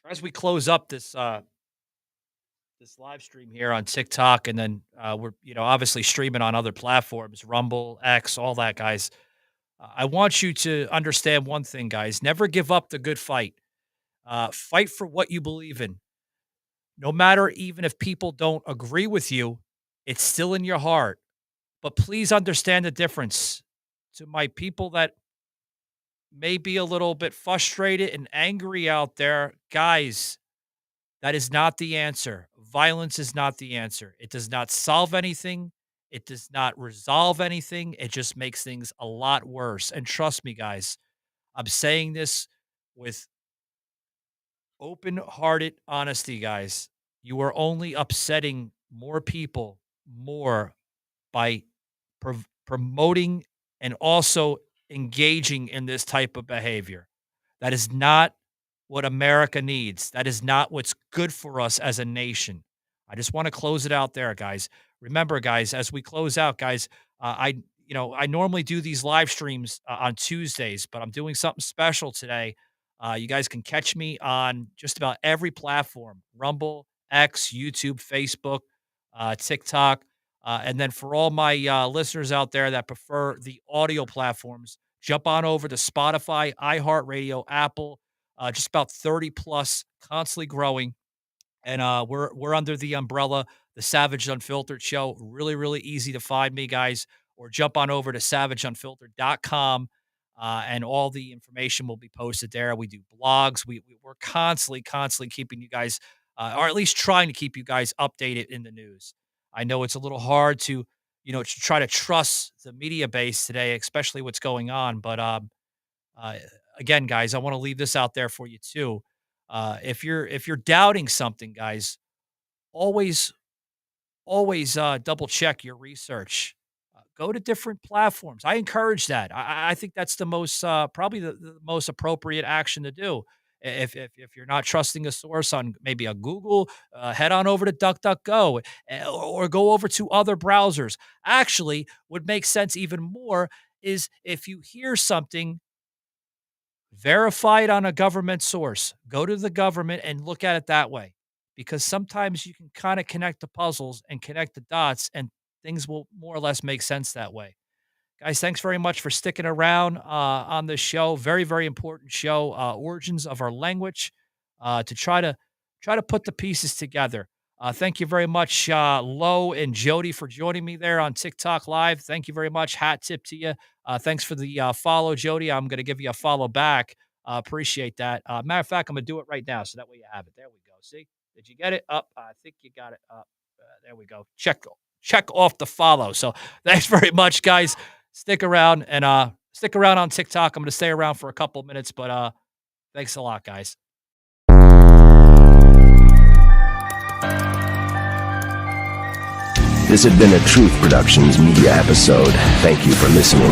Speaker 3: as we close up this this live stream here on TikTok, and then we're obviously streaming on other platforms, Rumble, X, all that, guys. I want you to understand one thing, guys. Never give up the good fight. Fight for what you believe in. No matter even if people don't agree with you, it's still in your heart. But please understand the difference. To my people that may be a little bit frustrated and angry out there, guys, that is not the answer. Violence is not the answer. It does not solve anything. It does not resolve anything. It just makes things a lot worse. And trust me, guys, I'm saying this with open-hearted honesty, guys. You are only upsetting more people more by promoting and also engaging in this type of behavior. That is not what America needs. That is not what's good for us as a nation. I just want to close it out there, guys. Remember, guys, as we close out, guys, I normally do these live streams on Tuesdays, but I'm doing something special today. You guys can catch me on just about every platform: Rumble, X, YouTube, Facebook, TikTok. And then for all my listeners out there that prefer the audio platforms, jump on over to Spotify, iHeartRadio, Apple. Just about 30 plus, constantly growing. And we're under the umbrella, the Savage Unfiltered Show. Really, really easy to find me, guys. Or jump on over to savageunfiltered.com. And all the information will be posted there. We do blogs. We're constantly keeping you guys, or at least trying to keep you guys updated in the news. I know it's a little hard to, to try to trust the media base today, especially what's going on. But uh, again, guys, I want to leave this out there for you too. If you're doubting something, guys, always double check your research. Go to different platforms. I encourage that. I think that's the most probably the most appropriate action to do. If you're not trusting a source on maybe a Google, head on over to DuckDuckGo or go over to other browsers. Actually, what makes sense even more is if you hear something, verify it on a government source. Go to the government and look at it that way, because sometimes you can kind of connect the puzzles and connect the dots, and things will more or less make sense that way. Guys, thanks very much for sticking around on this show. Very, very important show, origins of our language, to try to put the pieces together. Thank you very much, Lo and Jody, for joining me there on TikTok Live. Thank you very much. Hat tip to you. Thanks for the follow, Jody. I'm going to give you a follow back. Appreciate that. Matter of fact, I'm going to do it right now, so that way you have it. There we go. See? Did you get it? Up. I think you got it up. There we go. Check off the follow. So thanks very much, guys. Stick around and stick around on TikTok. I'm going to stay around for a couple minutes, but thanks a lot, guys.
Speaker 9: This has been a Truth Productions media episode. Thank you for listening.